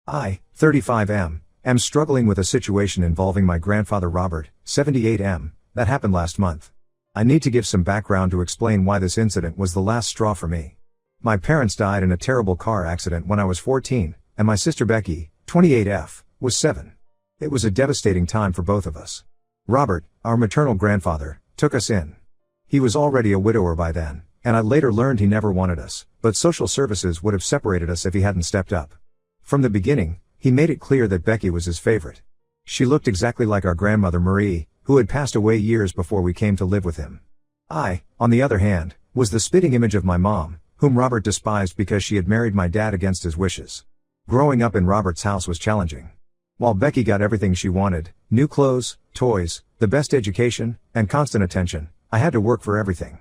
I, 35M, am struggling with a situation involving my grandfather Robert, 78M, that happened last month. I need to give some background to explain why this incident was the last straw for me. My parents died in a terrible car accident when I was 14, and my sister Becky, 28F, was 7. It was a devastating time for both of us. Robert, our maternal grandfather, took us in. He was already a widower by then, and I later learned he never wanted us, but social services would have separated us if he hadn't stepped up. From the beginning, he made it clear that Becky was his favorite. She looked exactly like our grandmother Marie, who had passed away years before we came to live with him. I, on the other hand, was the spitting image of my mom, whom Robert despised because she had married my dad against his wishes. Growing up in Robert's house was challenging. While Becky got everything she wanted, new clothes, toys, the best education, and constant attention, I had to work for everything.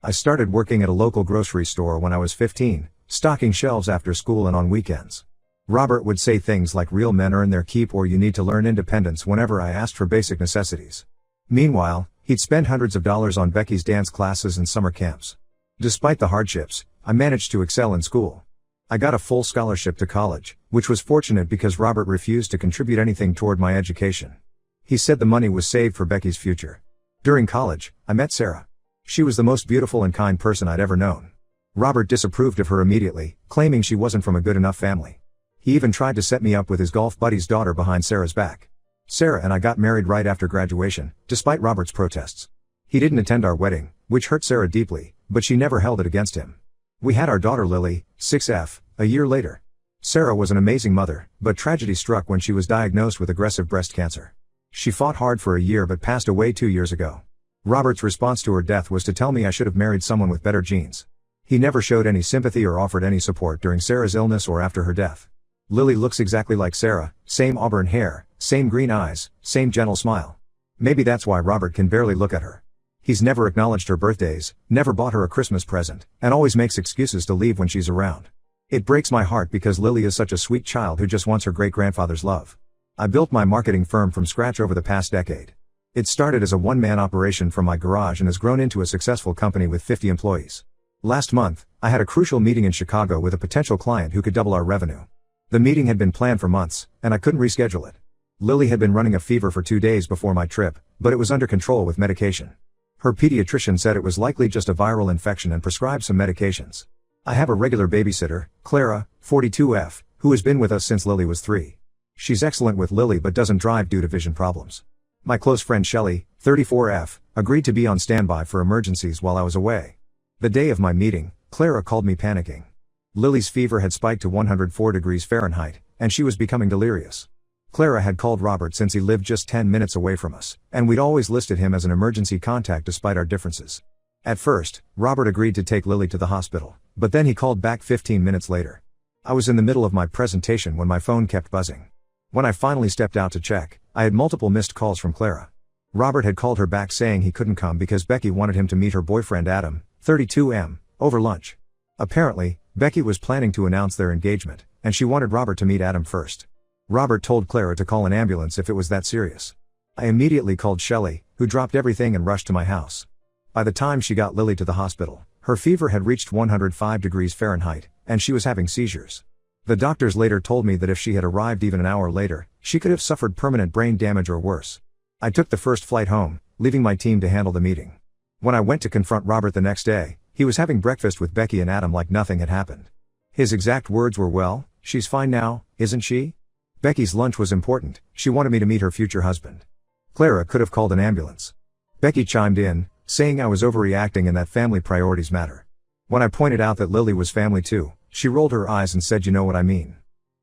I started working at a local grocery store when I was 15, stocking shelves after school and on weekends. Robert would say things like real men earn their keep or you need to learn independence whenever I asked for basic necessities. Meanwhile, he'd spend hundreds of dollars on Becky's dance classes and summer camps. Despite the hardships, I managed to excel in school. I got a full scholarship to college, which was fortunate because Robert refused to contribute anything toward my education. He said the money was saved for Becky's future. During college, I met Sarah. She was the most beautiful and kind person I'd ever known. Robert disapproved of her immediately, claiming she wasn't from a good enough family. He even tried to set me up with his golf buddy's daughter behind Sarah's back. Sarah and I got married right after graduation, despite Robert's protests. He didn't attend our wedding, which hurt Sarah deeply, but she never held it against him. We had our daughter Lily, 6F, a year later. Sarah was an amazing mother, but tragedy struck when she was diagnosed with aggressive breast cancer. She fought hard for a year but passed away 2 years ago. Robert's response to her death was to tell me I should have married someone with better genes. He never showed any sympathy or offered any support during Sarah's illness or after her death. Lily looks exactly like Sarah, same auburn hair, same green eyes, same gentle smile. Maybe that's why Robert can barely look at her. He's never acknowledged her birthdays, never bought her a Christmas present, and always makes excuses to leave when she's around. It breaks my heart because Lily is such a sweet child who just wants her great-grandfather's love. I built my marketing firm from scratch over the past decade. It started as a one-man operation from my garage and has grown into a successful company with 50 employees. Last month, I had a crucial meeting in Chicago with a potential client who could double our revenue. The meeting had been planned for months, and I couldn't reschedule it. Lily had been running a fever for 2 days before my trip, but it was under control with medication. Her pediatrician said it was likely just a viral infection and prescribed some medications. I have a regular babysitter, Clara, 42F, who has been with us since Lily was 3. She's excellent with Lily but doesn't drive due to vision problems. My close friend Shelley, 34F, agreed to be on standby for emergencies while I was away. The day of my meeting, Clara called me panicking. Lily's fever had spiked to 104 degrees Fahrenheit, and she was becoming delirious. Clara had called Robert since he lived just 10 minutes away from us, and we'd always listed him as an emergency contact despite our differences. At first, Robert agreed to take Lily to the hospital, but then he called back 15 minutes later. I was in the middle of my presentation when my phone kept buzzing. When I finally stepped out to check, I had multiple missed calls from Clara. Robert had called her back saying he couldn't come because Becky wanted him to meet her boyfriend Adam, 32M, over lunch. Apparently, Becky was planning to announce their engagement, and she wanted Robert to meet Adam first. Robert told Clara to call an ambulance if it was that serious. I immediately called Shelley, who dropped everything and rushed to my house. By the time she got Lily to the hospital, her fever had reached 105 degrees Fahrenheit, and she was having seizures. The doctors later told me that if she had arrived even an hour later, she could have suffered permanent brain damage or worse. I took the first flight home, leaving my team to handle the meeting. When I went to confront Robert the next day, he was having breakfast with Becky and Adam like nothing had happened. His exact words were, "Well, she's fine now, isn't she?" Becky's lunch was important, she wanted me to meet her future husband. Clara could have called an ambulance. Becky chimed in, saying I was overreacting and that family priorities matter. When I pointed out that Lily was family too, she rolled her eyes and said, "You know what I mean."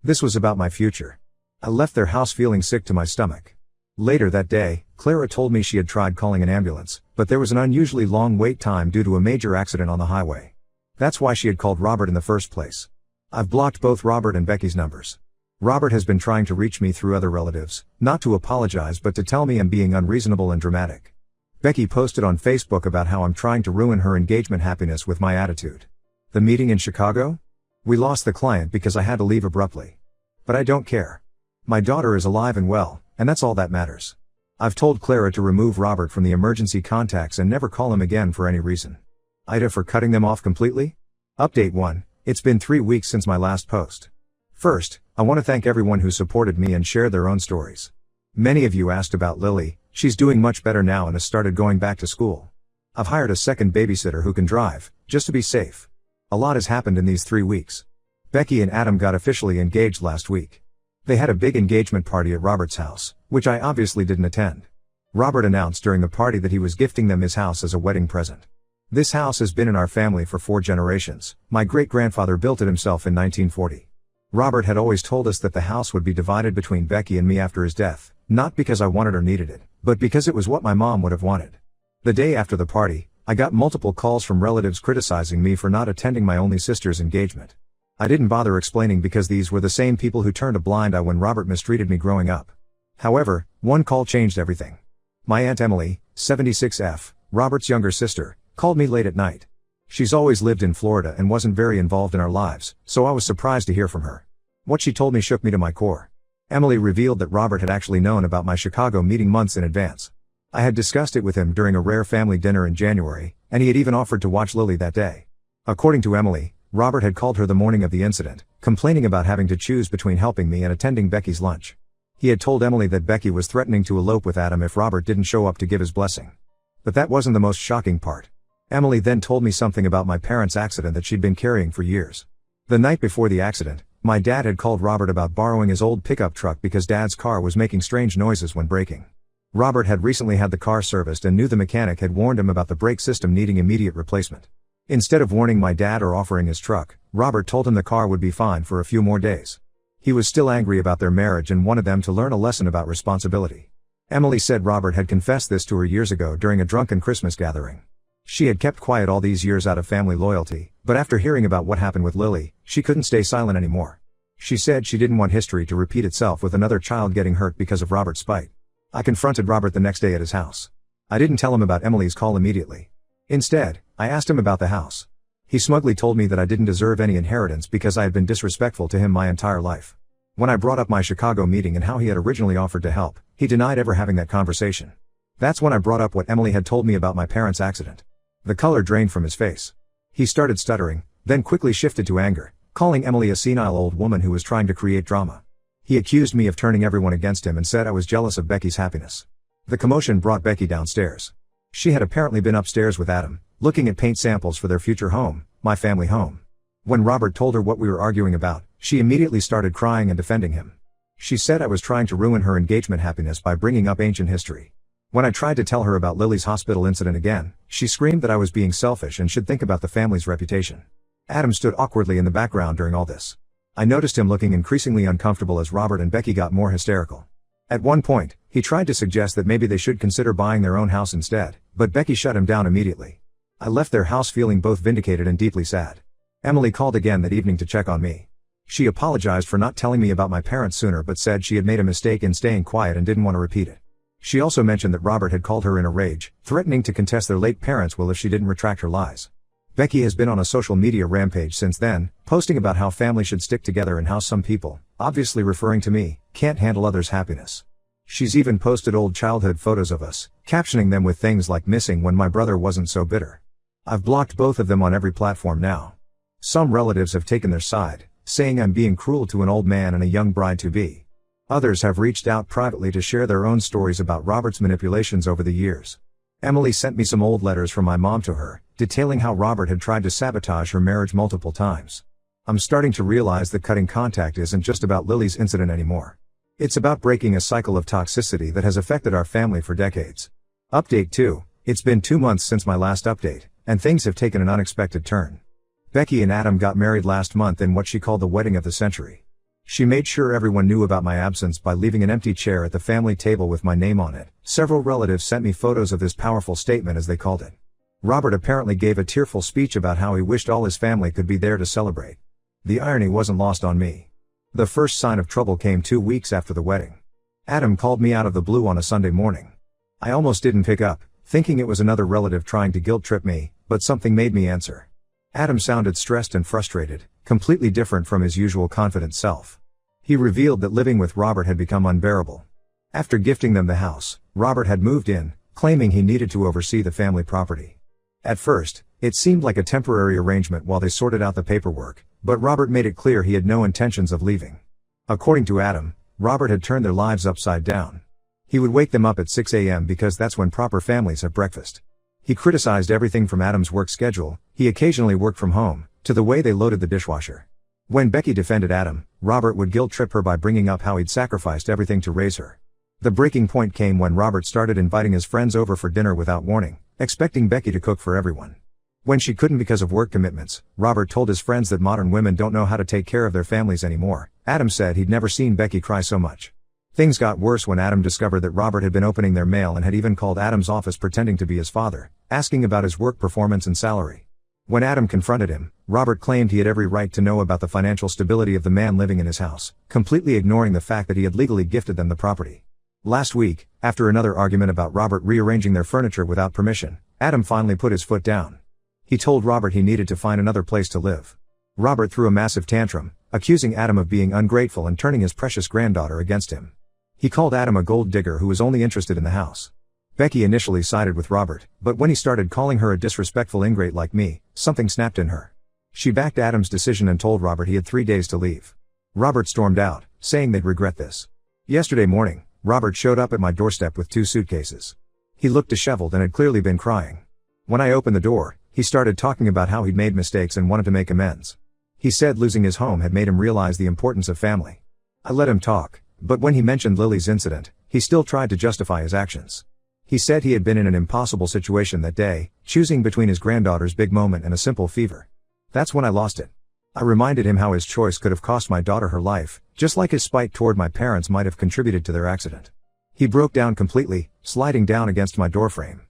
This was about my future. I left their house feeling sick to my stomach. Later that day, Clara told me she had tried calling an ambulance, but there was an unusually long wait time due to a major accident on the highway. That's why she had called Robert in the first place. I've blocked both Robert and Becky's numbers. Robert has been trying to reach me through other relatives, not to apologize but to tell me I'm being unreasonable and dramatic. Becky posted on Facebook about how I'm trying to ruin her engagement happiness with my attitude. The meeting in Chicago? We lost the client because I had to leave abruptly. But I don't care. My daughter is alive and well, and that's all that matters. I've told Clara to remove Robert from the emergency contacts and never call him again for any reason. Ida for cutting them off completely? Update 1, it's been 3 weeks since my last post. First, I want to thank everyone who supported me and shared their own stories. Many of you asked about Lily. She's doing much better now and has started going back to school. I've hired a second babysitter who can drive, just to be safe. A lot has happened in these 3 weeks. Becky and Adam got officially engaged last week. They had a big engagement party at Robert's house, which I obviously didn't attend. Robert announced during the party that he was gifting them his house as a wedding present. This house has been in our family for 4 generations. My great-grandfather built it himself in 1940. Robert had always told us that the house would be divided between Becky and me after his death, not because I wanted or needed it, but because it was what my mom would have wanted. The day after the party, I got multiple calls from relatives criticizing me for not attending my only sister's engagement. I didn't bother explaining because these were the same people who turned a blind eye when Robert mistreated me growing up. However, one call changed everything. My Aunt Emily, 76F, Robert's younger sister, called me late at night. She's always lived in Florida and wasn't very involved in our lives, so I was surprised to hear from her. What she told me shook me to my core. Emily revealed that Robert had actually known about my Chicago meeting months in advance. I had discussed it with him during a rare family dinner in January, and he had even offered to watch Lily that day. According to Emily, Robert had called her the morning of the incident, complaining about having to choose between helping me and attending Becky's lunch. He had told Emily that Becky was threatening to elope with Adam if Robert didn't show up to give his blessing. But that wasn't the most shocking part. Emily then told me something about my parents' accident that she'd been carrying for years. The night before the accident, my dad had called Robert about borrowing his old pickup truck because Dad's car was making strange noises when braking. Robert had recently had the car serviced and knew the mechanic had warned him about the brake system needing immediate replacement. Instead of warning my dad or offering his truck, Robert told him the car would be fine for a few more days. He was still angry about their marriage and wanted them to learn a lesson about responsibility. Emily said Robert had confessed this to her years ago during a drunken Christmas gathering. She had kept quiet all these years out of family loyalty, but after hearing about what happened with Lily, she couldn't stay silent anymore. She said she didn't want history to repeat itself with another child getting hurt because of Robert's spite. I confronted Robert the next day at his house. I didn't tell him about Emily's call immediately. Instead, I asked him about the house. He smugly told me that I didn't deserve any inheritance because I had been disrespectful to him my entire life. When I brought up my Chicago meeting and how he had originally offered to help, he denied ever having that conversation. That's when I brought up what Emily had told me about my parents' accident. The color drained from his face. He started stuttering, then quickly shifted to anger, calling Emily a senile old woman who was trying to create drama. He accused me of turning everyone against him and said I was jealous of Becky's happiness. The commotion brought Becky downstairs. She had apparently been upstairs with Adam, looking at paint samples for their future home, my family home. When Robert told her what we were arguing about, she immediately started crying and defending him. She said I was trying to ruin her engagement happiness by bringing up ancient history. When I tried to tell her about Lily's hospital incident again, she screamed that I was being selfish and should think about the family's reputation. Adam stood awkwardly in the background during all this. I noticed him looking increasingly uncomfortable as Robert and Becky got more hysterical. At one point, he tried to suggest that maybe they should consider buying their own house instead, but Becky shut him down immediately. I left their house feeling both vindicated and deeply sad. Emily called again that evening to check on me. She apologized for not telling me about my parents sooner but said she had made a mistake in staying quiet and didn't want to repeat it. She also mentioned that Robert had called her in a rage, threatening to contest their late parents' will if she didn't retract her lies. Becky has been on a social media rampage since then, posting about how family should stick together and how some people, obviously referring to me, can't handle others' happiness. She's even posted old childhood photos of us, captioning them with things like missing when my brother wasn't so bitter. I've blocked both of them on every platform now. Some relatives have taken their side, saying I'm being cruel to an old man and a young bride-to-be. Others have reached out privately to share their own stories about Robert's manipulations over the years. Emily sent me some old letters from my mom to her, detailing how Robert had tried to sabotage her marriage multiple times. I'm starting to realize that cutting contact isn't just about Lily's incident anymore. It's about breaking a cycle of toxicity that has affected our family for decades. Update 2. It's been 2 months since my last update, and things have taken an unexpected turn. Becky and Adam got married last month in what she called the wedding of the century. She made sure everyone knew about my absence by leaving an empty chair at the family table with my name on it. Several relatives sent me photos of this powerful statement, as they called it. Robert apparently gave a tearful speech about how he wished all his family could be there to celebrate. The irony wasn't lost on me. The first sign of trouble came 2 weeks after the wedding. Adam called me out of the blue on a Sunday morning. I almost didn't pick up, thinking it was another relative trying to guilt-trip me, but something made me answer. Adam sounded stressed and frustrated, completely different from his usual confident self. He revealed that living with Robert had become unbearable. After gifting them the house, Robert had moved in, claiming he needed to oversee the family property. At first, It seemed like a temporary arrangement while they sorted out the paperwork, but Robert made it clear he had no intentions of leaving. According to Adam, Robert had turned their lives upside down. He would wake them up at 6 a.m. because that's when proper families have breakfast. He criticized everything from Adam's work schedule, he occasionally worked from home, to the way they loaded the dishwasher. When Becky defended Adam, Robert would guilt-trip her by bringing up how he'd sacrificed everything to raise her. The breaking point came when Robert started inviting his friends over for dinner without warning, expecting Becky to cook for everyone. When she couldn't because of work commitments, Robert told his friends that modern women don't know how to take care of their families anymore. Adam said he'd never seen Becky cry so much. Things got worse when Adam discovered that Robert had been opening their mail and had even called Adam's office pretending to be his father, asking about his work performance and salary. When Adam confronted him, Robert claimed he had every right to know about the financial stability of the man living in his house, completely ignoring the fact that he had legally gifted them the property. Last week, after another argument about Robert rearranging their furniture without permission, Adam finally put his foot down. He told Robert he needed to find another place to live. Robert threw a massive tantrum, accusing Adam of being ungrateful and turning his precious granddaughter against him. He called Adam a gold digger who was only interested in the house. Becky initially sided with Robert, but when he started calling her a disrespectful ingrate like me, something snapped in her. She backed Adam's decision and told Robert he had 3 days to leave. Robert stormed out, saying they'd regret this. Yesterday morning, Robert showed up at my doorstep with 2 suitcases. He looked disheveled and had clearly been crying. When I opened the door, he started talking about how he'd made mistakes and wanted to make amends. He said losing his home had made him realize the importance of family. I let him talk, but when he mentioned Lily's incident, he still tried to justify his actions. He said he had been in an impossible situation that day, choosing between his granddaughter's big moment and a simple fever. That's when I lost it. I reminded him how his choice could have cost my daughter her life, just like his spite toward my parents might have contributed to their accident. He broke down completely, sliding down against my doorframe.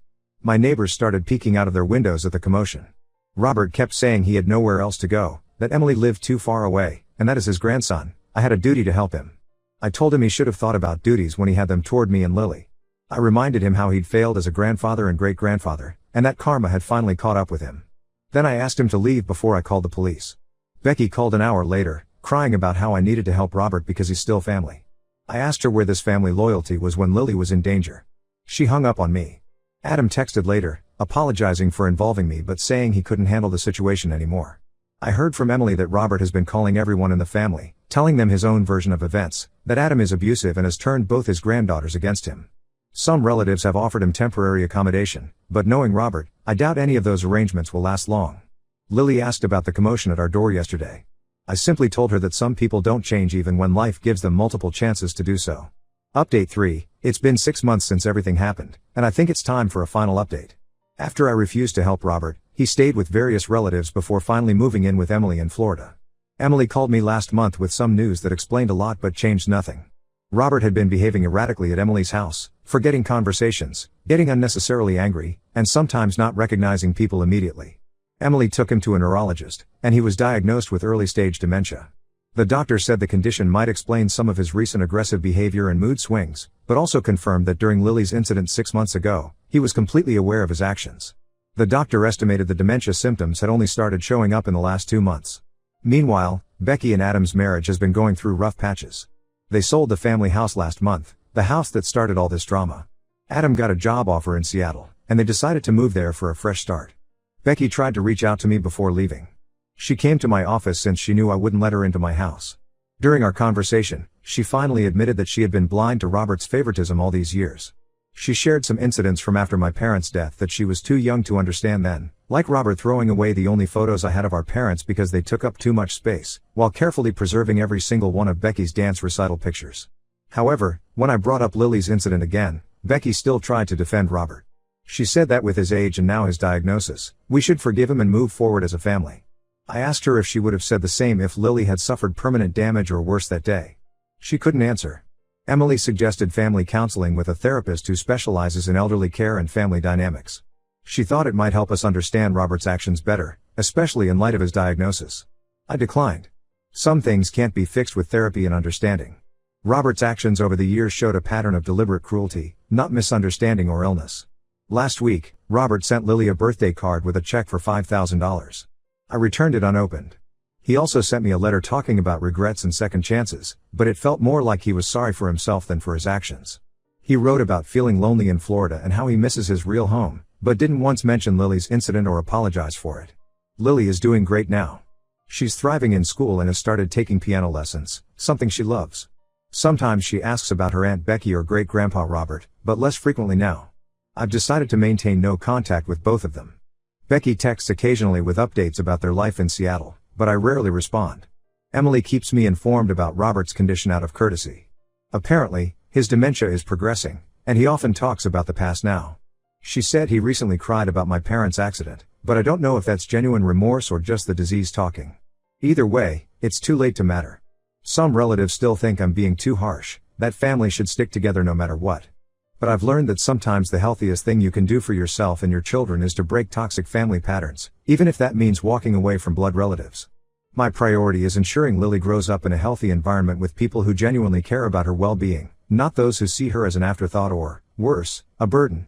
My neighbors started peeking out of their windows at the commotion. Robert kept saying he had nowhere else to go, that Emily lived too far away, and that as his grandson, I had a duty to help him. I told him he should have thought about duties when he had them toward me and Lily. I reminded him how he'd failed as a grandfather and great-grandfather, and that karma had finally caught up with him. Then I asked him to leave before I called the police. Becky called an hour later, crying about how I needed to help Robert because he's still family. I asked her where this family loyalty was when Lily was in danger. She hung up on me. Adam texted later, apologizing for involving me but saying he couldn't handle the situation anymore. I heard from Emily that Robert has been calling everyone in the family, telling them his own version of events, that Adam is abusive and has turned both his granddaughters against him. Some relatives have offered him temporary accommodation, but knowing Robert, I doubt any of those arrangements will last long. Lily asked about the commotion at our door yesterday. I simply told her that some people don't change even when life gives them multiple chances to do so. Update 3, it's been 6 months since everything happened, and I think it's time for a final update. After I refused to help Robert, he stayed with various relatives before finally moving in with Emily in Florida. Emily called me last month with some news that explained a lot but changed nothing. Robert had been behaving erratically at Emily's house, forgetting conversations, getting unnecessarily angry, and sometimes not recognizing people immediately. Emily took him to a neurologist, and he was diagnosed with early-stage dementia. The doctor said the condition might explain some of his recent aggressive behavior and mood swings, but also confirmed that during Lily's incident 6 months ago, he was completely aware of his actions. The doctor estimated the dementia symptoms had only started showing up in the last 2 months. Meanwhile, Becky and Adam's marriage has been going through rough patches. They sold the family house last month, the house that started all this drama. Adam got a job offer in Seattle, and they decided to move there for a fresh start. Becky tried to reach out to me before leaving. She came to my office since she knew I wouldn't let her into my house. During our conversation, she finally admitted that she had been blind to Robert's favoritism all these years. She shared some incidents from after my parents' death that she was too young to understand then, like Robert throwing away the only photos I had of our parents because they took up too much space, while carefully preserving every single one of Becky's dance recital pictures. However, when I brought up Lily's incident again, Becky still tried to defend Robert. She said that with his age and now his diagnosis, we should forgive him and move forward as a family. I asked her if she would have said the same if Lily had suffered permanent damage or worse that day. She couldn't answer. Emily suggested family counseling with a therapist who specializes in elderly care and family dynamics. She thought it might help us understand Robert's actions better, especially in light of his diagnosis. I declined. Some things can't be fixed with therapy and understanding. Robert's actions over the years showed a pattern of deliberate cruelty, not misunderstanding or illness. Last week, Robert sent Lily a birthday card with a check for $5,000. I returned it unopened. He also sent me a letter talking about regrets and second chances, but it felt more like he was sorry for himself than for his actions. He wrote about feeling lonely in Florida and how he misses his real home, but didn't once mention Lily's incident or apologize for it. Lily is doing great now. She's thriving in school and has started taking piano lessons, something she loves. Sometimes she asks about her Aunt Becky or great-grandpa Robert, but less frequently now. I've decided to maintain no contact with both of them. Becky texts occasionally with updates about their life in Seattle, but I rarely respond. Emily keeps me informed about Robert's condition out of courtesy. Apparently, his dementia is progressing, and he often talks about the past now. She said he recently cried about my parents' accident, but I don't know if that's genuine remorse or just the disease talking. Either way, it's too late to matter. Some relatives still think I'm being too harsh, that family should stick together no matter what. But I've learned that sometimes the healthiest thing you can do for yourself and your children is to break toxic family patterns, even if that means walking away from blood relatives. My priority is ensuring Lily grows up in a healthy environment with people who genuinely care about her well-being, not those who see her as an afterthought or, worse, a burden.